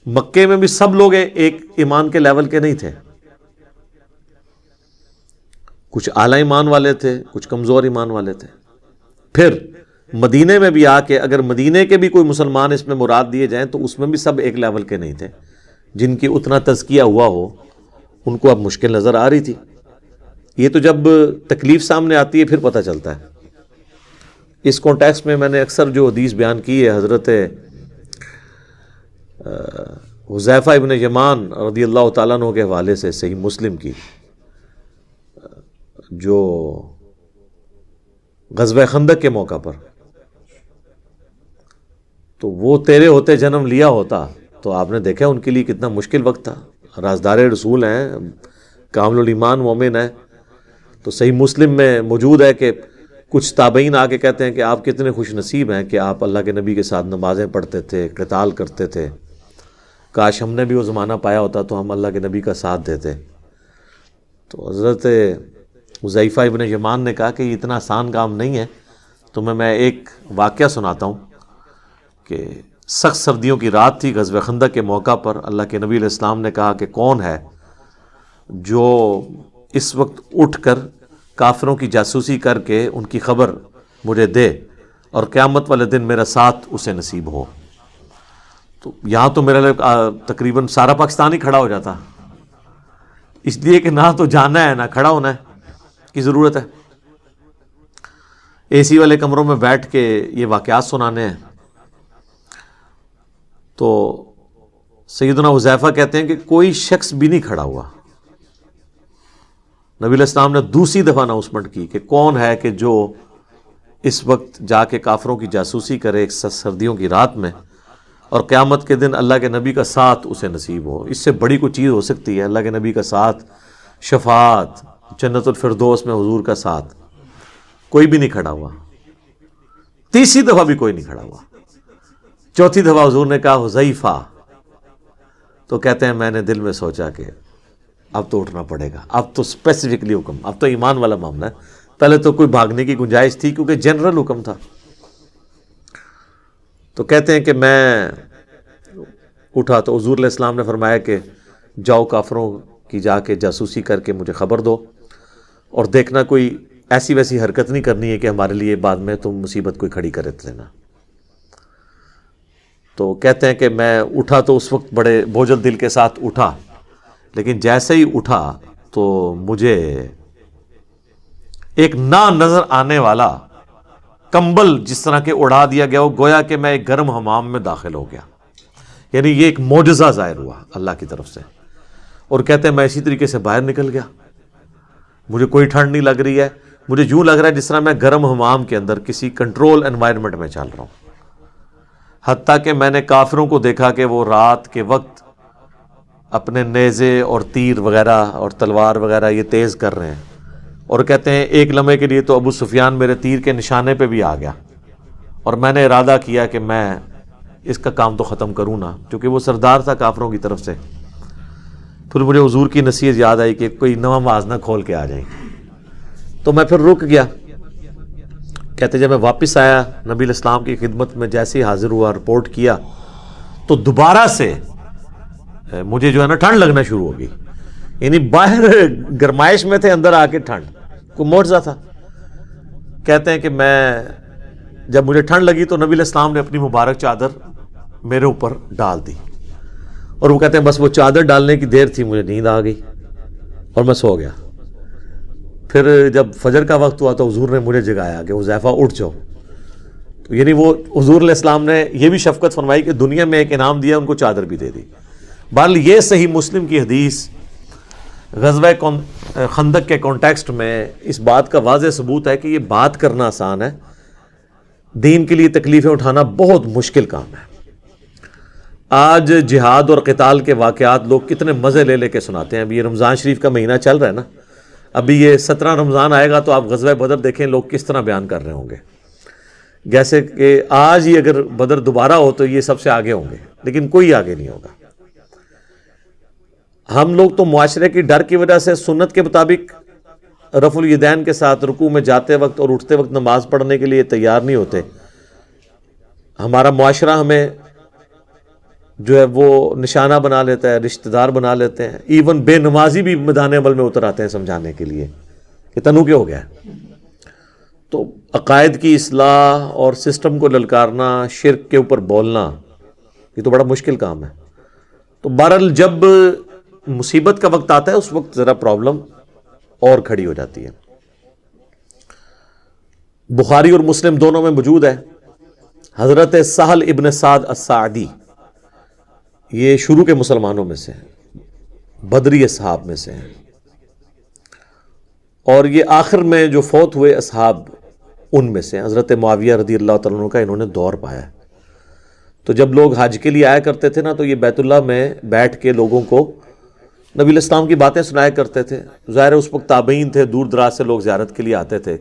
مکے میں بھی سب لوگ ایک ایمان کے لیول کے نہیں تھے، کچھ اعلیٰ ایمان والے تھے، کچھ کمزور ایمان والے تھے۔ پھر مدینے میں بھی آ کے اگر مدینے کے بھی کوئی مسلمان اس میں مراد دیے جائیں تو اس میں بھی سب ایک لیول کے نہیں تھے، جن کی اتنا تزکیہ ہوا ہو ان کو اب مشکل نظر آ رہی تھی۔ یہ تو جب تکلیف سامنے آتی ہے پھر پتہ چلتا ہے۔ اس کانٹیکسٹ میں میں نے اکثر جو حدیث بیان کی ہے حضرت حذیفہ ابن یمان رضی اللہ تعالیٰ عنہ کے حوالے سے صحیح مسلم کی، جو غزوہ خندق کے موقع پر، تو وہ تیرے ہوتے جنم لیا ہوتا تو آپ نے دیکھا ان کے لیے کتنا مشکل وقت تھا۔ رازدار رسول ہیں، کامل الایمان مومن ہیں، تو صحیح مسلم میں موجود ہے کہ کچھ تابعین آ کے کہتے ہیں کہ آپ کتنے خوش نصیب ہیں کہ آپ اللہ کے نبی کے ساتھ نمازیں پڑھتے تھے، قتال کرتے تھے، کاش ہم نے بھی وہ زمانہ پایا ہوتا تو ہم اللہ کے نبی کا ساتھ دیتے۔ تو حضرت حذیفہ ابن یمان نے کہا کہ یہ اتنا آسان کام نہیں ہے، تمہیں میں ایک واقعہ سناتا ہوں کہ سخت سردیوں کی رات تھی، غزوہ خندق کے موقع پر اللہ کے نبی علیہ السلام نے کہا کہ کون ہے جو اس وقت اٹھ کر کافروں کی جاسوسی کر کے ان کی خبر مجھے دے اور قیامت والے دن میرا ساتھ اسے نصیب ہو۔ تو یہاں تو میرے لیے تقریباً سارا پاکستان ہی کھڑا ہو جاتا، اس لیے کہ نہ تو جانا ہے نہ کھڑا ہونا ہے کی ضرورت ہے، اے سی والے کمروں میں بیٹھ کے یہ واقعات سنانے ہیں۔ تو سیدنا حذیفہ کہتے ہیں کہ کوئی شخص بھی نہیں کھڑا ہوا۔ نبی علیہ السلام نے دوسری دفعہ اناؤنسمنٹ کی کہ کون ہے کہ جو اس وقت جا کے کافروں کی جاسوسی کرے ایک سردیوں کی رات میں اور قیامت کے دن اللہ کے نبی کا ساتھ اسے نصیب ہو۔ اس سے بڑی کوئی چیز ہو سکتی ہے؟ اللہ کے نبی کا ساتھ، شفاعت، جنت الفردوس میں حضور کا ساتھ۔ کوئی بھی نہیں کھڑا ہوا، تیسری دفعہ بھی کوئی نہیں کھڑا ہوا، چوتھی دفعہ حضور نے کہا حذیفہ، تو کہتے ہیں میں نے دل میں سوچا کہ اب تو اٹھنا پڑے گا، اب تو اسپیسیفکلی حکم، اب تو ایمان والا معاملہ ہے۔ پہلے تو کوئی بھاگنے کی گنجائش تھی کیونکہ جنرل حکم تھا۔ تو کہتے ہیں کہ میں اٹھا تو حضور علیہ السلام نے فرمایا کہ جاؤ کافروں کی جا کے جاسوسی کر کے مجھے خبر دو، اور دیکھنا کوئی ایسی ویسی حرکت نہیں کرنی ہے کہ ہمارے لیے بعد میں تم مصیبت کوئی کھڑی کرے لینا۔ تو کہتے ہیں کہ میں اٹھا تو اس وقت بڑے بوجھل دل کے ساتھ اٹھا، لیکن جیسے ہی اٹھا تو مجھے ایک نہ نظر آنے والا کمبل جس طرح کے اڑا دیا گیا ہو، گویا کہ میں ایک گرم حمام میں داخل ہو گیا۔ یعنی یہ ایک معجزہ ظاہر ہوا اللہ کی طرف سے۔ اور کہتے ہیں میں اسی طریقے سے باہر نکل گیا، مجھے کوئی ٹھنڈ نہیں لگ رہی ہے، مجھے یوں لگ رہا ہے جس طرح میں گرم حمام کے اندر کسی کنٹرول انوائرمنٹ میں چل رہا ہوں۔ حتیٰ کہ میں نے کافروں کو دیکھا کہ وہ رات کے وقت اپنے نیزے اور تیر وغیرہ اور تلوار وغیرہ یہ تیز کر رہے ہیں، اور کہتے ہیں ایک لمحے کے لیے تو ابو سفیان میرے تیر کے نشانے پہ بھی آ گیا، اور میں نے ارادہ کیا کہ میں اس کا کام تو ختم کروں نا، کیونکہ وہ سردار تھا کافروں کی طرف سے۔ پھر مجھے حضور کی نصیحت یاد آئی کہ کوئی نواں موازنہ کھول کے آ جائیں، تو میں پھر رک گیا۔ کہتے جب میں واپس آیا نبی علیہ السلام کی خدمت میں جیسے ہی حاضر ہوا، رپورٹ کیا، تو دوبارہ سے مجھے جو ہے نا ٹھنڈ لگنا شروع ہو گئی۔ یعنی باہر گرمائش میں تھے، اندر آ کے ٹھنڈ، کوئی معجزہ تھا۔ کہتے ہیں کہ میں جب مجھے ٹھنڈ لگی تو نبی علیہ السلام نے اپنی مبارک چادر میرے اوپر ڈال دی، اور وہ کہتے ہیں بس وہ چادر ڈالنے کی دیر تھی مجھے نیند آ گئی اور میں سو گیا۔ پھر جب فجر کا وقت ہوا تو حضور نے مجھے جگایا کہ حذیفہ اٹھ جاؤ۔ تو یعنی وہ حضور علیہ السلام نے یہ بھی شفقت فرمائی کہ دنیا میں ایک انعام دیا، ان کو چادر بھی دے دی۔ بہرحال یہ صحیح مسلم کی حدیث غزوہ خندق کے کانٹیکسٹ میں اس بات کا واضح ثبوت ہے کہ یہ بات کرنا آسان ہے، دین کے لیے تکلیفیں اٹھانا بہت مشکل کام ہے۔ آج جہاد اور قتال کے واقعات لوگ کتنے مزے لے لے کے سناتے ہیں۔ ابھی یہ رمضان شریف کا مہینہ چل رہا ہے نا، ابھی یہ 17 رمضان آئے گا تو آپ غزوہ بدر دیکھیں لوگ کس طرح بیان کر رہے ہوں گے، جیسے کہ آج ہی اگر بدر دوبارہ ہو تو یہ سب سے آگے ہوں گے، لیکن کوئی آگے نہیں ہوگا۔ ہم لوگ تو معاشرے کی ڈر کی وجہ سے سنت کے مطابق رفع الیدین کے ساتھ رکوع میں جاتے وقت اور اٹھتے وقت نماز پڑھنے کے لیے تیار نہیں ہوتے۔ ہمارا معاشرہ ہمیں جو ہے وہ نشانہ بنا لیتا ہے، رشتہ دار بنا لیتے ہیں، ایون بے نمازی بھی میدان عمل میں اتر آتے ہیں سمجھانے کے لیے کہ تنو کیا ہو گیا ہے۔ تو عقائد کی اصلاح اور سسٹم کو للکارنا، شرک کے اوپر بولنا، یہ تو بڑا مشکل کام ہے۔ تو بہرحال جب مصیبت کا وقت آتا ہے اس وقت ذرا پرابلم اور کھڑی ہو جاتی ہے۔ بخاری اور مسلم دونوں میں موجود ہے، حضرت سہل ابن سعد الساعدی، یہ شروع کے مسلمانوں میں سے ہیں، بدری اصحاب میں سے ہیں، اور یہ آخر میں جو فوت ہوئے اصحاب ان میں سے حضرت معاویہ رضی اللہ تعالیٰ عنہ کا انہوں نے دور پایا ہے۔ تو جب لوگ حج کے لیے آیا کرتے تھے نا، تو یہ بیت اللہ میں بیٹھ کے لوگوں کو نبی علیہ السلام کی باتیں سنایا کرتے تھے۔ ظاہر ہے اس وقت تابعین تھے، دور دراز سے لوگ زیارت کے لیے آتے تھے،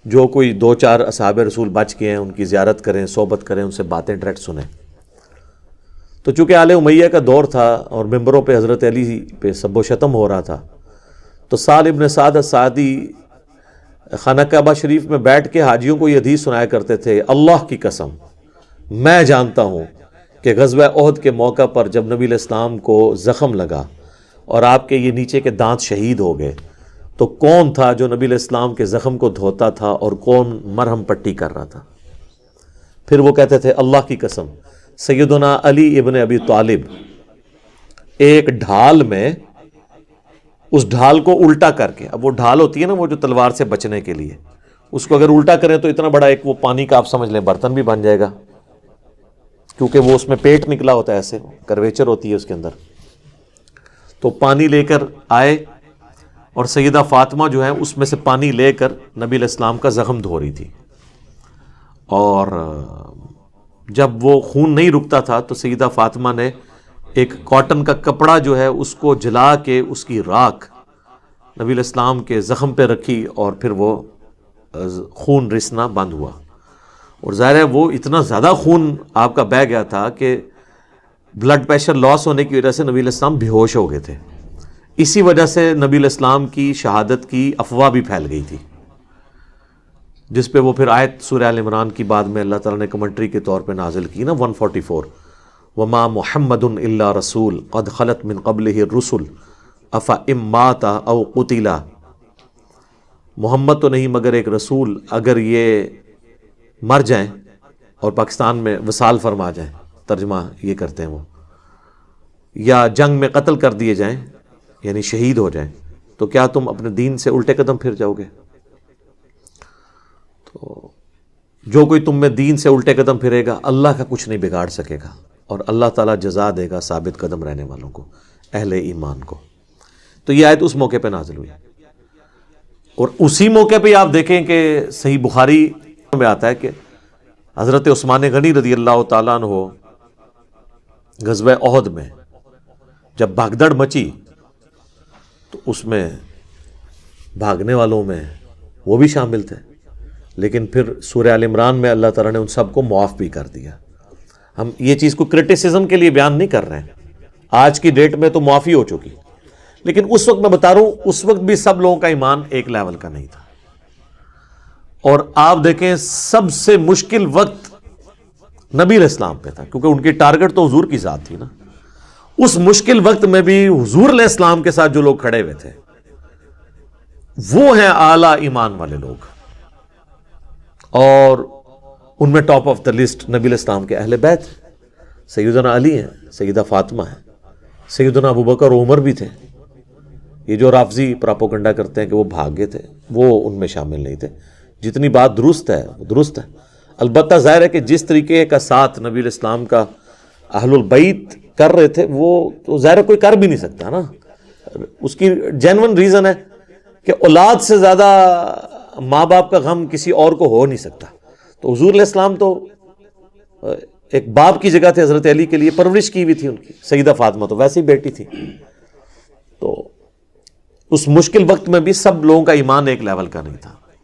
جو کوئی 2-4 اصحاب رسول بچ گئے ہیں ان کی زیارت کریں، صحبت کریں، ان سے باتیں ڈائریکٹ سنیں۔ تو چونکہ آل امیہ کا دور تھا اور ممبروں پہ حضرت علی پہ سب و شتم ہو رہا تھا، تو سہل ابن سعد الساعدی خانہ کعبہ شریف میں بیٹھ کے حاجیوں کو یہ حدیث سنایا کرتے تھے، اللہ کی قسم میں جانتا ہوں کہ غزوہ احد کے موقع پر جب نبی علیہ السلام کو زخم لگا اور آپ کے یہ نیچے کے دانت شہید ہو گئے، تو کون تھا جو نبی علیہ السلام کے زخم کو دھوتا تھا اور کون مرہم پٹی کر رہا تھا؟ پھر وہ کہتے تھے اللہ کی قسم سیدنا علی ابن ابی طالب ایک ڈھال میں، اس ڈھال کو الٹا کر کے، اب وہ ڈھال ہوتی ہے نا وہ جو تلوار سے بچنے کے لیے، اس کو اگر الٹا کریں تو اتنا بڑا ایک وہ پانی کا آپ سمجھ لیں برتن بھی بن جائے گا، کیونکہ وہ اس میں پیٹ نکلا ہوتا ہے، ایسے کرویچر ہوتی ہے اس کے اندر۔ تو پانی لے کر آئے اور سیدہ فاطمہ جو ہے اس میں سے پانی لے کر نبی علیہ السلام کا زخم دھو رہی تھی، اور جب وہ خون نہیں رکتا تھا تو سیدہ فاطمہ نے ایک کاٹن کا کپڑا جو ہے اس کو جلا کے اس کی راکھ نبی علیہ السلام کے زخم پہ رکھی، اور پھر وہ خون رسنا بند ہوا۔ اور ظاہر ہے وہ اتنا زیادہ خون آپ کا بہہ گیا تھا کہ بلڈ پریشر لاس ہونے کی وجہ سے نبی علیہ السلام بے ہوش ہو گئے تھے۔ اسی وجہ سے نبی علیہ السلام کی شہادت کی افواہ بھی پھیل گئی تھی، جس پہ وہ پھر آیت سورہ آل عمران کی بعد میں اللہ تعالیٰ نے کمنٹری کے طور پہ نازل کی نا 144، وَمَا مُحَمَّدٌ إِلَّا رَسُولٌ قَدْ خَلَتْ مِن قَبْلِهِ الرُّسُلُ أَفَإِن مَاتَ أَوْ قُتِلَ، محمد تو نہیں مگر ایک رسول، اگر یہ مر جائیں اور پاکستان میں وصال فرما جائیں، ترجمہ یہ کرتے ہیں وہ، یا جنگ میں قتل کر دیے جائیں یعنی شہید ہو جائیں، تو کیا تم اپنے دین سے الٹے قدم پھر جاؤ گے؟ تو جو کوئی تم میں دین سے الٹے قدم پھرے گا اللہ کا کچھ نہیں بگاڑ سکے گا، اور اللہ تعالیٰ جزا دے گا ثابت قدم رہنے والوں کو، اہل ایمان کو۔ تو یہ آیت اس موقع پہ نازل ہوئی، اور اسی موقع پہ آپ دیکھیں کہ صحیح بخاری میں آتا ہے کہ حضرت عثمان غنی رضی اللہ تعالیٰ عنہ غزوہ احد میں جب بھگدڑ مچی تو اس میں بھاگنے والوں میں وہ بھی شامل تھے، لیکن پھر سورہ آل عمران میں اللہ تعالیٰ نے ان سب کو معاف بھی کر دیا۔ ہم یہ چیز کو کرٹیسزم کے لیے بیان نہیں کر رہے ہیں، آج کی ڈیٹ میں تو معافی ہو چکی، لیکن اس وقت میں بتا رہا ہوں اس وقت بھی سب لوگوں کا ایمان ایک لیول کا نہیں تھا۔ اور آپ دیکھیں سب سے مشکل وقت نبی علیہ السلام پہ تھا، کیونکہ ان کی ٹارگٹ تو حضور کی ذات تھی نا۔ اس مشکل وقت میں بھی حضور علیہ السلام کے ساتھ جو لوگ کھڑے ہوئے تھے وہ ہیں اعلیٰ ایمان والے لوگ، اور ان میں ٹاپ آف دا لسٹ نبی علیہ السلام کے اہل بیت، سیدنا علی ہیں، سیدہ فاطمہ ہیں، سیدنا ابوبکر و عمر بھی تھے۔ یہ جو رافضی پراپوگنڈا کرتے ہیں کہ وہ بھاگے تھے، وہ ان میں شامل نہیں تھے۔ جتنی بات درست ہے وہ درست ہے، البتہ ظاہر ہے کہ جس طریقے کا ساتھ نبی علیہ السلام کا اہل البیت کر رہے تھے وہ تو ظاہر کوئی کر بھی نہیں سکتا نا۔ اس کی جینون ریزن ہے کہ اولاد سے زیادہ ماں باپ کا غم کسی اور کو ہو نہیں سکتا، تو حضور علیہ السلام تو ایک باپ کی جگہ تھے حضرت علی کے لیے، پرورش کی ہوئی تھی ان کی، سیدہ فاطمہ تو ویسے ہی بیٹی تھی۔ تو اس مشکل وقت میں بھی سب لوگوں کا ایمان ایک لیول کا نہیں تھا۔